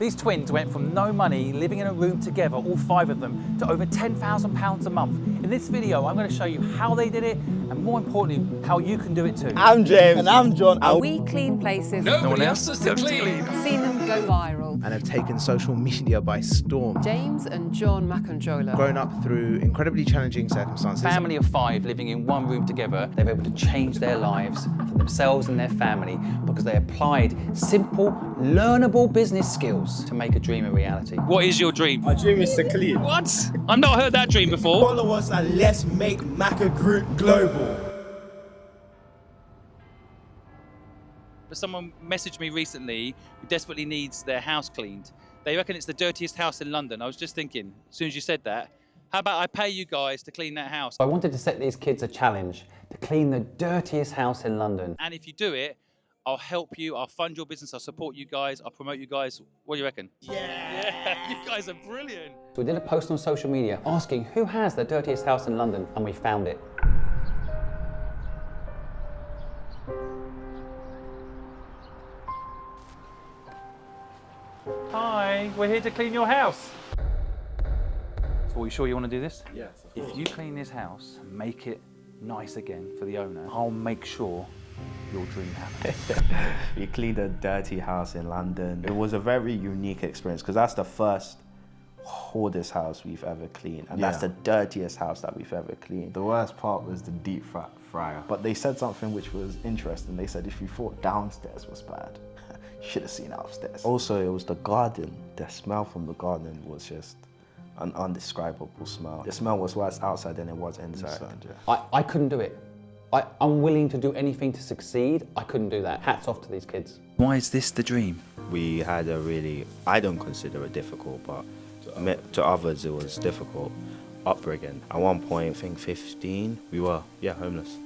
These twins went from no money, living in a room together, all 5 of them, to over £10,000 a month. In this video, I'm going to show you how they did it, and more importantly, how you can do it too. I'm James. And I'm John. And we clean places. Nobody else has to clean. Seen them go viral. And have taken social media by storm. James and John Macanjola. Grown up through incredibly challenging circumstances. Family of 5 living in one room together, they were able to change their lives for themselves and their family because they applied simple, learnable business skills to make a dream a reality. What is your dream? My dream is to clean. What? I've not heard that dream before. Follow us and let's make Maca Group global. But someone messaged me recently who desperately needs their house cleaned. They reckon it's the dirtiest house in London. I was just thinking, as soon as you said that, how about I pay you guys to clean that house? I wanted to set these kids a challenge to clean the dirtiest house in London. And if you do it, I'll help you, I'll fund your business, I'll support you guys, I'll promote you guys. What do you reckon? Yeah, you guys are brilliant. So we did a post on social media asking who has the dirtiest house in London, and we found it. Hi, we're here to clean your house. So are you sure you want to do this? Yes. If you clean this house and make it nice again for the owner, I'll make sure your dream happens. We cleaned a dirty house in London. It was a very unique experience because that's the first hoardest house we've ever cleaned, and that's the dirtiest house that we've ever cleaned. The worst part was the deep fryer. But they said something which was interesting. They said if you thought downstairs was bad, you should have seen upstairs. Also, it was the garden. The smell from the garden was just an indescribable smell. The smell was worse outside than it was inside. I couldn't do it. I'm willing to do anything to succeed. I couldn't do that. Hats off to these kids. Why is this the dream? We had a really, I don't consider it difficult, but to others it was difficult upbringing. At one point, I think 15, we were, homeless.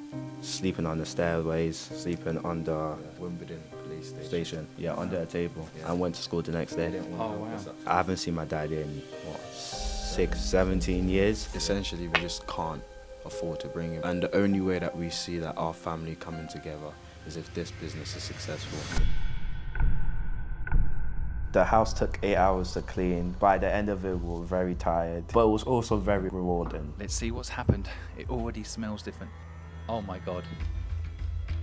Sleeping on the stairways, sleeping under Wimbledon police station, under a table. I went to school the next day. Oh, wow. I haven't seen my dad in, 17 years. Essentially, we just can't afford to bring him. And the only way that we see that our family coming together is if this business is successful. The house took 8 hours to clean. By the end of it, we were very tired, but it was also very rewarding. Let's see what's happened. It already smells different. Oh my God.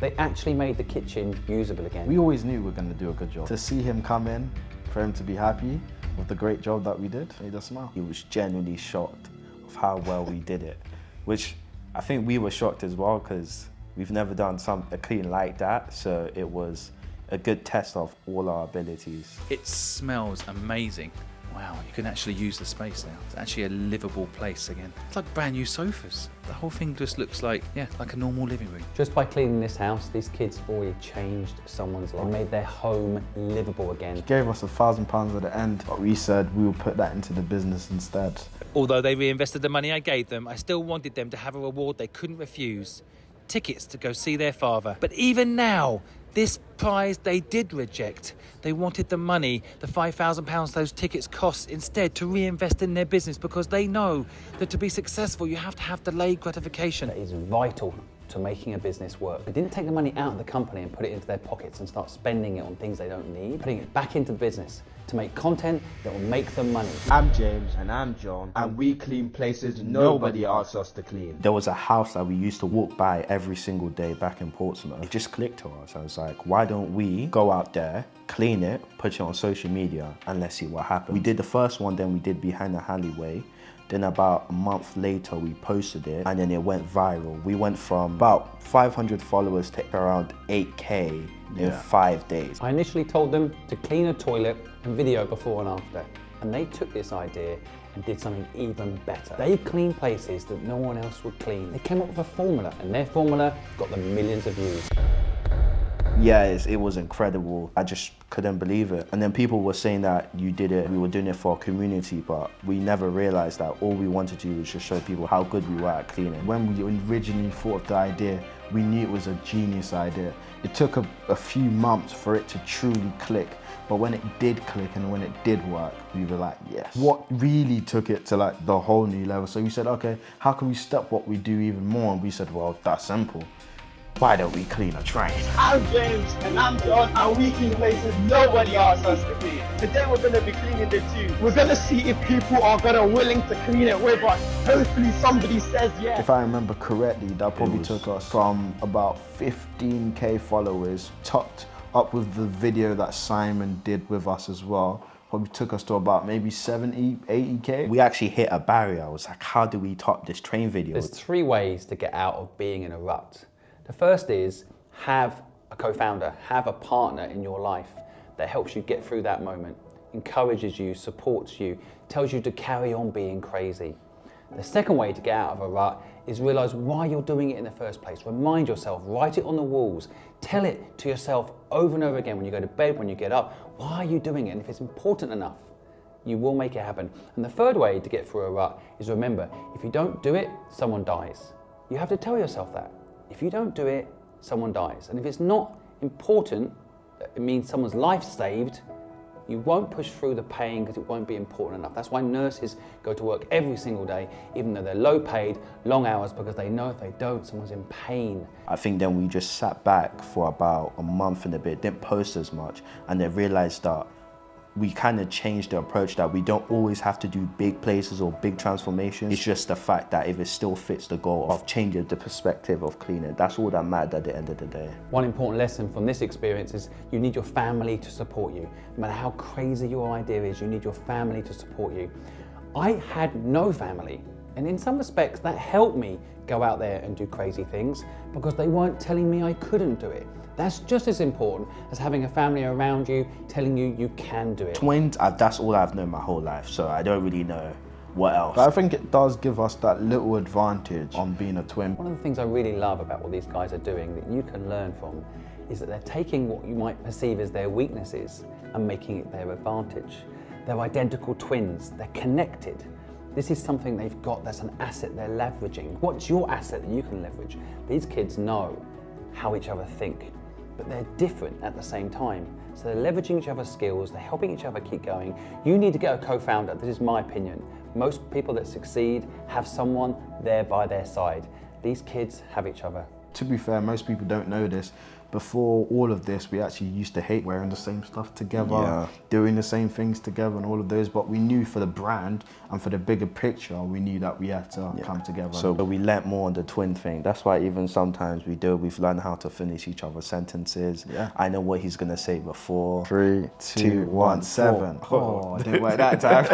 They actually made the kitchen usable again. We always knew we were going to do a good job. To see him come in, for him to be happy with the great job that we did, made us smile. He was genuinely shocked of how well we did it, which I think we were shocked as well because we've never done a clean like that, so it was a good test of all our abilities. It smells amazing. Wow, you can actually use the space now. It's actually a livable place again. It's like brand new sofas. The whole thing just looks like, like a normal living room. Just by cleaning this house, these kids already changed someone's life. They made their home livable again. He gave us £1,000 at the end, but we said we would put that into the business instead. Although they reinvested the money I gave them, I still wanted them to have a reward they couldn't refuse. Tickets to go see their father. But even now, this prize they did reject. They wanted the money, the £5,000 those tickets cost, instead to reinvest in their business because they know that to be successful, you have to have delayed gratification. That is vital to making a business work. They didn't take the money out of the company and put it into their pockets and start spending it on things they don't need, putting it back into the business to make content that will make them money. I'm James. And I'm John. And we clean places nobody asks us to clean. There was a house that we used to walk by every single day back in Portsmouth. It just clicked to us. I was like, why don't we go out there, clean it, put it on social media, and let's see what happens. We did the first one, then we did Behind the Alleyway. Then about a month later, we posted it, and then it went viral. We went from about 500 followers to around 8K in 5 days. I initially told them to clean a toilet and video before and after. And they took this idea and did something even better. They cleaned places that no one else would clean. They came up with a formula, and their formula got them millions of views. Yeah, it was incredible. I just couldn't believe it. And then people were saying that you did it, we were doing it for our community, but we never realized that all we wanted to do was just show people how good we were at cleaning. When we originally thought of the idea, we knew it was a genius idea. It took a few months for it to truly click, but when it did click and when it did work, we were like, yes. What really took it to like the whole new level? So we said, okay, how can we step what we do even more? And we said, well, that's simple. Why don't we clean a train? I'm James, and I'm John, and we clean places nobody asks us to clean. Today we're going to be cleaning the tube. We're going to see if people are willing to clean it with us. Hopefully somebody says yes. If I remember correctly, that probably took us from about 15k followers, topped up with the video that Simon did with us as well. Probably took us to about maybe 70, 80k. We actually hit a barrier. I was like, how do we top this train video? There's 3 ways to get out of being in a rut. The first is have a co-founder, have a partner in your life that helps you get through that moment, encourages you, supports you, tells you to carry on being crazy. The second way to get out of a rut is realize why you're doing it in the first place. Remind yourself, write it on the walls, tell it to yourself over and over again when you go to bed, when you get up. Why are you doing it? And if it's important enough, you will make it happen. And the third way to get through a rut is remember, if you don't do it, someone dies. You have to tell yourself that. If you don't do it, someone dies. And if it's not important, it means someone's life saved, you won't push through the pain because it won't be important enough. That's why nurses go to work every single day, even though they're low paid, long hours, because they know if they don't, someone's in pain. I think then we just sat back for about a month and a bit, didn't post as much, and then realized that we kind of changed the approach that we don't always have to do big places or big transformations. It's just the fact that if it still fits the goal of changing the perspective of cleaning, that's all that mattered at the end of the day. One important lesson from this experience is you need your family to support you. No matter how crazy your idea is, you need your family to support you. I had no family, and in some respects that helped me go out there and do crazy things because they weren't telling me I couldn't do it. That's just as important as having a family around you telling you you can do it. Twins, that's all I've known my whole life, so I don't really know what else. But I think it does give us that little advantage on being a twin. One of the things I really love about what these guys are doing that you can learn from is that they're taking what you might perceive as their weaknesses and making it their advantage. They're identical twins, they're connected. This is something they've got that's an asset they're leveraging. What's your asset that you can leverage? These kids know how each other think, but they're different at the same time. So they're leveraging each other's skills, they're helping each other keep going. You need to get a co-founder, this is my opinion. Most people that succeed have someone there by their side. These kids have each other. To be fair, most people don't know this. Before all of this, we actually used to hate wearing the same stuff together, doing the same things together and all of those, but we knew for the brand and for the bigger picture, we knew that we had to come together. So we learnt more on the twin thing. That's why even sometimes we've learned how to finish each other's sentences. I know what he's gonna say before. 3, 2, 1, 7. Oh, it didn't work that time.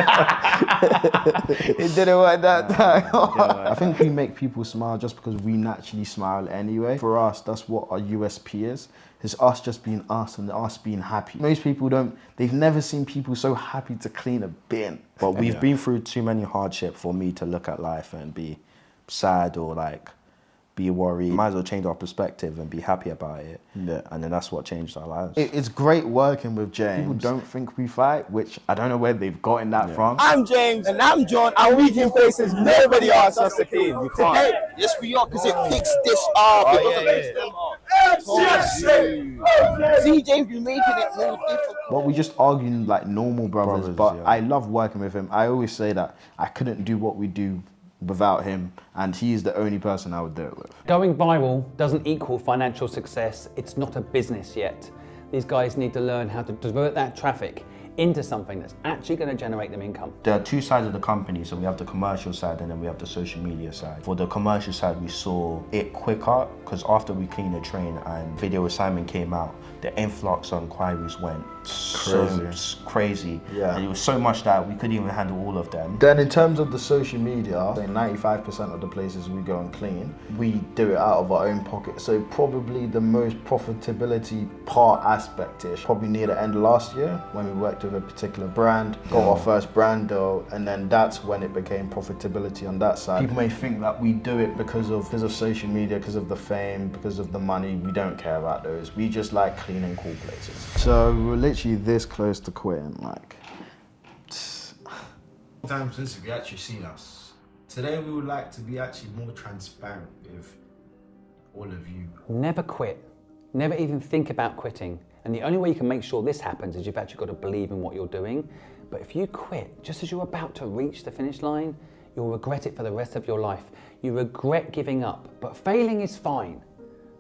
It didn't work that time. I think we make people smile just because we naturally smile anyway. For us, that's what our USP is us just being us and us being happy. Most people they've never seen people so happy to clean a bin. But we've been through too many hardship for me to look at life and be sad or like be worried. Might as well change our perspective and be happy about it. And then that's what changed our lives. It's great working with James. People don't think we fight, which I don't know where they've gotten that from. I'm James, and I'm John, and we clean places nobody asks us to clean. We can't. Today, yes we are, because it picks this up. It doesn't mix them up. See, James, you're making it more difficult. But we just arguing like normal brothers, but I love working with him. I always say that I couldn't do what we do without him, and he's the only person I would do it with. Going viral doesn't equal financial success. It's not a business yet. These guys need to learn how to divert that traffic into something that's actually going to generate them income. There are 2 sides of the company, so we have the commercial side and then we have the social media side. For the commercial side, we saw it quicker because after we cleaned the train and video with Simon came out, the influx on inquiries went crazy. And it was so much that we couldn't even handle all of them. Then in terms of the social media, 95% of the places we go and clean, we do it out of our own pocket. So probably the most profitability part aspect-ish, probably near the end of last year when we worked with a particular brand, got our first brand deal, and then that's when it became profitability on that side. People may think that we do it because of social media, because of the fame, because of the money. We don't care about those. We just like cleaning cool places. So we're literally this close to quitting, like. Time since you actually seen us. Today we would like to be actually more transparent with all of you. Never quit. Never even think about quitting. And the only way you can make sure this happens is you've actually got to believe in what you're doing. But if you quit just as you're about to reach the finish line, you'll regret it for the rest of your life. You regret giving up, but failing is fine.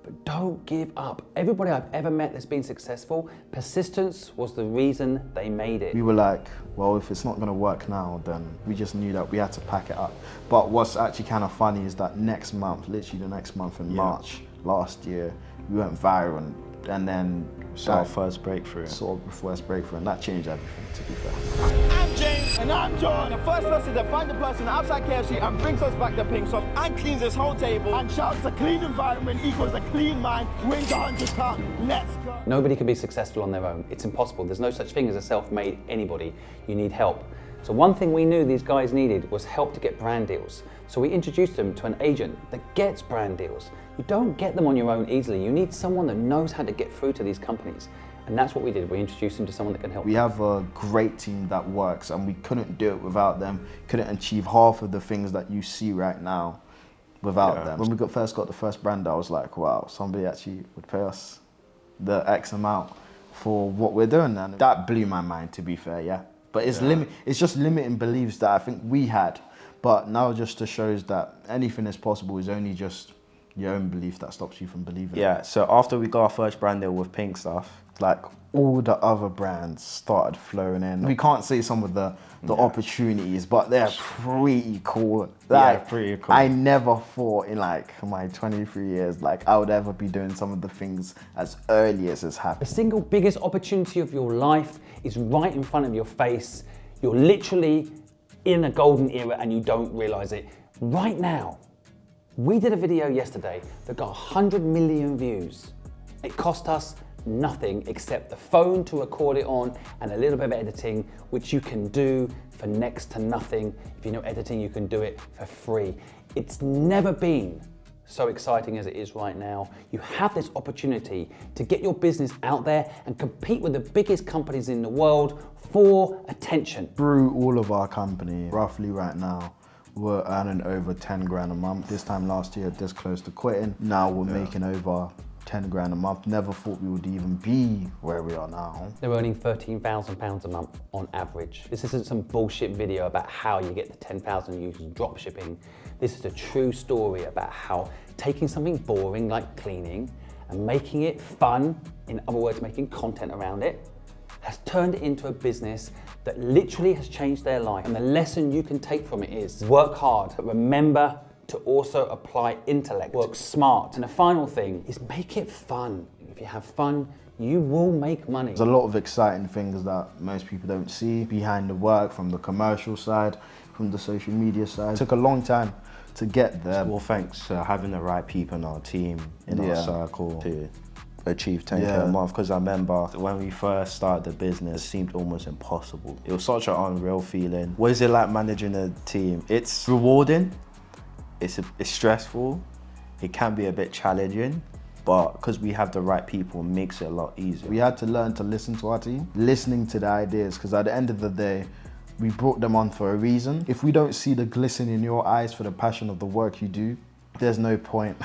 but don't give up. Everybody I've ever met that's been successful, persistence was the reason they made it. We were like, well, if it's not going to work now, then we just knew that we had to pack it up. But what's actually kind of funny is that next month, literally the next month in March last year, we went viral, and then Our first breakthrough. And that changed everything, to be fair. I'm James. And I'm John. The first person to find the person outside KFC and brings us back the pink sauce and cleans this whole table and shouts a clean environment equals a clean mind wins £100. Let's go. Nobody can be successful on their own. It's impossible. There's no such thing as a self-made anybody. You need help. So one thing we knew these guys needed was help to get brand deals. So we introduced them to an agent that gets brand deals. You don't get them on your own easily. You need someone that knows how to get through to these companies. And that's what we did. We introduced them to someone that can help. We have a great team that works, and we couldn't do it without them. Couldn't achieve half of the things that you see right now without them. When we first got the first brand, I was like, wow, somebody actually would pay us the X amount for what we're doing now. That blew my mind, to be fair, yeah. But it's just limiting beliefs that I think we had. But now just shows that anything is possible is only just your own belief that stops you from believing. Yeah, so after we got our first brand deal with Pink Stuff, like all the other brands started flowing in. We can't say some of the opportunities, but they're pretty cool. Like, pretty cool. I never thought in like my 23 years, like I would ever be doing some of the things as early as it's happened. The single biggest opportunity of your life is right in front of your face. You're literally in a golden era and you don't realize it. Right now, we did a video yesterday that got 100 million views. It cost us nothing except the phone to record it on and a little bit of editing, which you can do for next to nothing. If you know editing, you can do it for free. It's never been so exciting as it is right now. You have this opportunity to get your business out there and compete with the biggest companies in the world for attention. Through all of our company, roughly right now, we're earning over 10 grand a month. This time last year, this close to quitting. Now we're making over 10 grand a month. Never thought we would even be where we are now. They're earning £13,000 a month on average. This isn't some bullshit video about how you get the 10,000 users drop shipping. This is a true story about how taking something boring like cleaning and making it fun, in other words, making content around it, has turned it into a business that literally has changed their life. And the lesson you can take from it is work hard, but remember to also apply intellect. Work smart. And the final thing is make it fun. If you have fun, you will make money. There's a lot of exciting things that most people don't see behind the work, from the commercial side, from the social media side. It took a long time to get there. well, thanks to having the right people in our team, in our circle, to achieve 10k a month. Because I remember when we first started the business, it seemed almost impossible. It was such an unreal feeling. What is it like managing a team? It's rewarding, it's stressful, it can be a bit challenging, but because we have the right people, it makes it a lot easier. We had to learn to listen to our team, listening to the ideas, because at the end of the day, we brought them on for a reason. If we don't see the glisten in your eyes for the passion of the work you do, there's no point.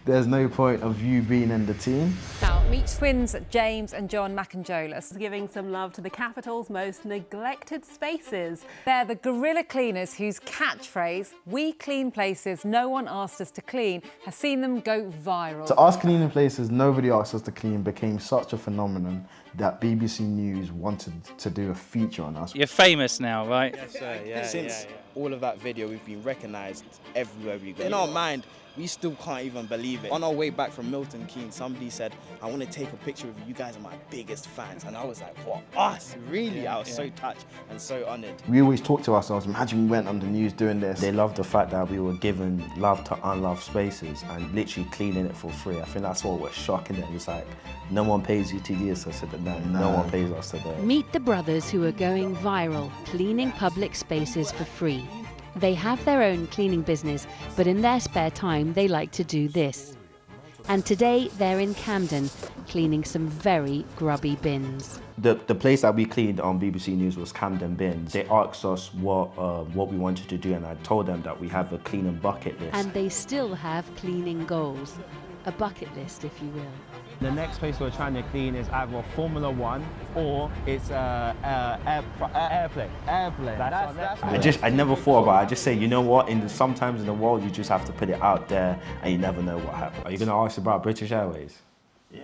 There's no point of you being in the team. Now, meet twins James and John Macanjola. Giving some love to the capital's most neglected spaces. They're the guerrilla cleaners whose catchphrase, "We clean places no one asked us to clean," has seen them go viral. So us cleaning places nobody asked us to clean became such a phenomenon that BBC News wanted to do a feature on us. You're famous now, right? Yes, sir. Since all of that video, we've been recognised everywhere we go. In our mind, we still can't even believe it. On our way back from Milton Keynes, somebody said, "I want to take a picture with you. You guys are my biggest fans." And I was like, what, us? Really? I was so touched and so honoured. We always talk to ourselves, imagine we went on the news doing this. They loved the fact that we were giving love to unloved spaces and literally cleaning it for free. I think that's what was shocking. It was like, no one pays you to do this. I said, no one pays us to do it. Meet the brothers who are going viral, cleaning public spaces for free. They have their own cleaning business, but in their spare time, they like to do this. And today, they're in Camden, cleaning some very grubby bins. The place that we cleaned on BBC News was Camden Bins. They asked us what we wanted to do, and I told them that we have a cleaning bucket list. And they still have cleaning goals. A bucket list, if you will. The next place we're trying to clean is either Formula One or it's airplane. I never thought about it. I just say, you know what? Sometimes in the world, you just have to put it out there, and you never know what happens. Are you gonna ask about British Airways? So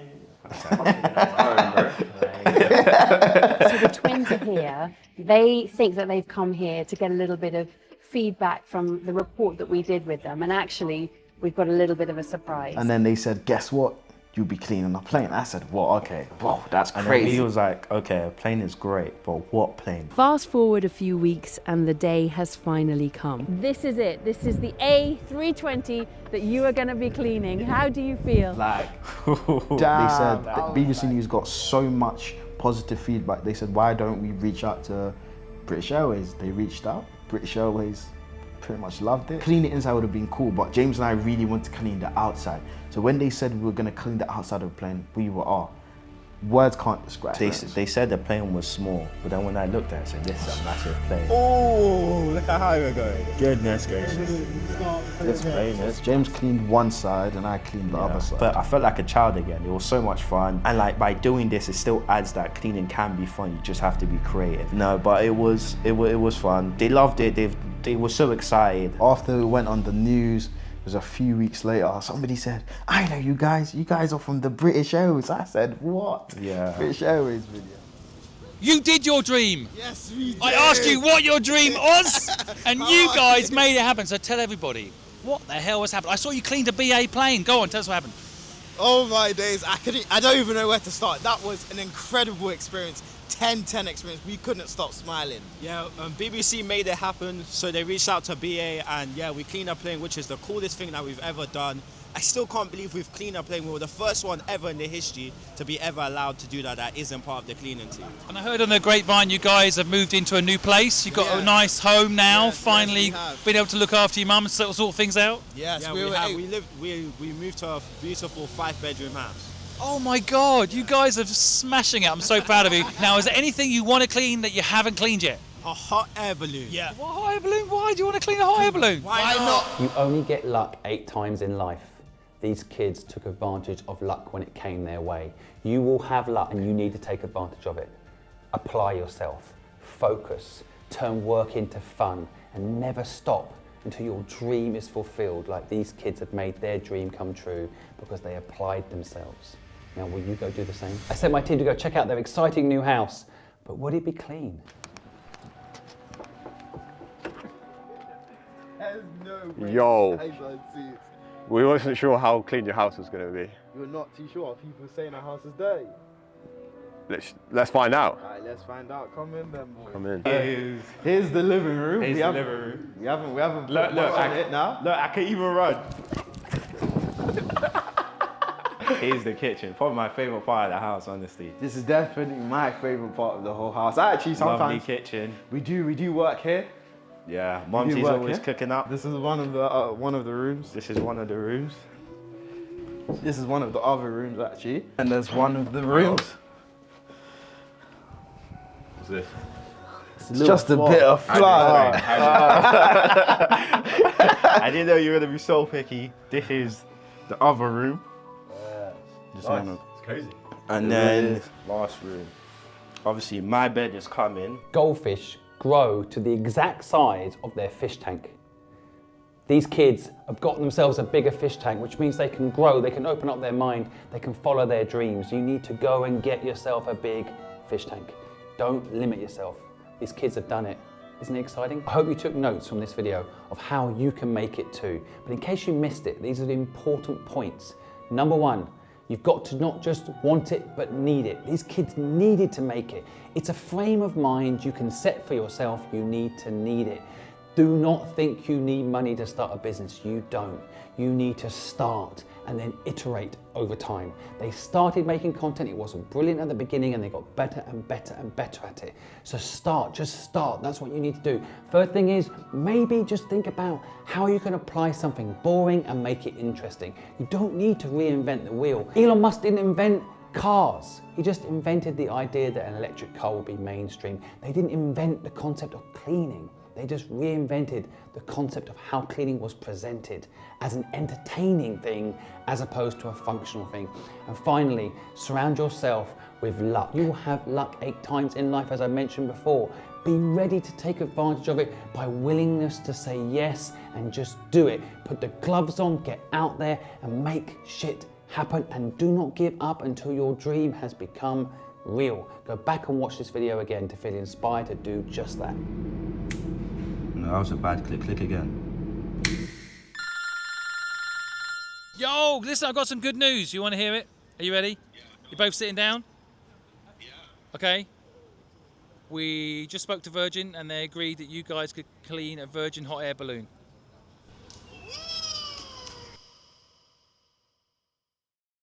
the twins are here. They think that they've come here to get a little bit of feedback from the report that we did with them, and actually we've got a little bit of a surprise. And then they said, guess what? You'll be cleaning a plane. I said, well, okay, whoa, that's crazy. And he was like, okay, a plane is great, but what plane? Fast forward a few weeks and the day has finally come. This is it. This is the A320 that you are going to be cleaning. How do you feel? Like, they said that BBC News got so much positive feedback. They said, why don't we reach out to British Airways? They reached out. British Airways pretty much loved it. Clean the inside would have been cool, but James and I really want to clean the outside. So when they said we were going to clean the outside of the plane, we were, words can't describe it. They said the plane was small, but then when I looked at it, I said, this is a massive plane. Oh, look at how we're going. Goodness gracious. This plane is. James cleaned one side and I cleaned the other side. But I felt like a child again. It was so much fun. And like by doing this, it still adds that cleaning can be fun. You just have to be creative. No, but it was fun. They loved it. They were so excited. After it went on the news, it was a few weeks later, somebody said, I know you guys are from the British Airways. I said, what? Yeah. British Airways video. You did your dream. Yes, we did. I asked you what your dream was, and you guys made it happen. So tell everybody, what the hell has happened? I saw you cleaned a BA plane. Go on, tell us what happened. Oh my days, I don't even know where to start. That was an incredible experience. 10-10 experience. We couldn't stop smiling. Yeah, BBC made it happen, so they reached out to BA, and yeah, we cleaned a plane, which is the coolest thing that we've ever done. I still can't believe we've cleaned a plane. We were the first one ever in the history to be ever allowed to do that isn't part of the cleaning team. And I heard on the grapevine you guys have moved into a new place. You've got a nice home now, finally been able to look after your mum and sort things out. Yes, yeah, we moved to a beautiful 5-bedroom house. Oh my God, you guys are smashing it. I'm so proud of you. Now, is there anything you want to clean that you haven't cleaned yet? A hot air balloon. Yeah. What hot air balloon? Why do you want to clean a hot air balloon? Why not? You only get luck 8 times in life. These kids took advantage of luck when it came their way. You will have luck and you need to take advantage of it. Apply yourself, focus, turn work into fun, and never stop until your dream is fulfilled, like these kids have made their dream come true because they applied themselves. Now, will you go do the same? I sent my team to go check out their exciting new house, but would it be clean? Yo, we wasn't sure how clean your house was going to be. You're not too sure. People saying our house is dirty. Let's find out. Alright, let's find out. Come in then, boy. Come in. Here's the living room. Here's the living room. We haven't put much on it now. Look, I can even run. Here's the kitchen. Probably my favourite part of the house, honestly. This is definitely my favourite part of the whole house. Actually, sometimes lovely kitchen. We do work here. Yeah, Mumsy's always cooking up. This is one of the rooms. This is one of the rooms. This is one of the other rooms actually. And there's one of the rooms. What's this? It's just a bit of fly. I didn't know you were gonna be so picky. This is the other room. Just one of, it's crazy. and then last room. Obviously, my bed is coming. Goldfish grow to the exact size of their fish tank. These kids have got themselves a bigger fish tank, which means they can grow, they can open up their mind, they can follow their dreams. You need to go and get yourself a big fish tank. Don't limit yourself. These kids have done it. Isn't it exciting? I hope you took notes from this video of how you can make it too. But in case you missed it, these are the important points. Number 1, you've got to not just want it, but need it. These kids needed to make it. It's a frame of mind you can set for yourself. You need to need it. Do not think you need money to start a business. You don't. You need to start and then iterate over time. They started making content. It wasn't brilliant at the beginning and they got better and better and better at it. So start, just start. That's what you need to do. Third thing is maybe just think about how you can apply something boring and make it interesting. You don't need to reinvent the wheel. Elon Musk didn't invent cars. He just invented the idea that an electric car would be mainstream. They didn't invent the concept of cleaning. They just reinvented the concept of how cleaning was presented as an entertaining thing as opposed to a functional thing. And finally, surround yourself with luck. You will have luck 8 times in life, as I mentioned before. Be ready to take advantage of it by willingness to say yes and just do it. Put the gloves on, get out there and make shit happen, and do not give up until your dream has become real. Go back and watch this video again to feel inspired to do just that. No, that was a bad click. Click again. Yo, listen, I've got some good news. You want to hear it? Are you ready? Yeah. You're both sitting down? Yeah. Okay. We just spoke to Virgin and they agreed that you guys could clean a Virgin hot air balloon.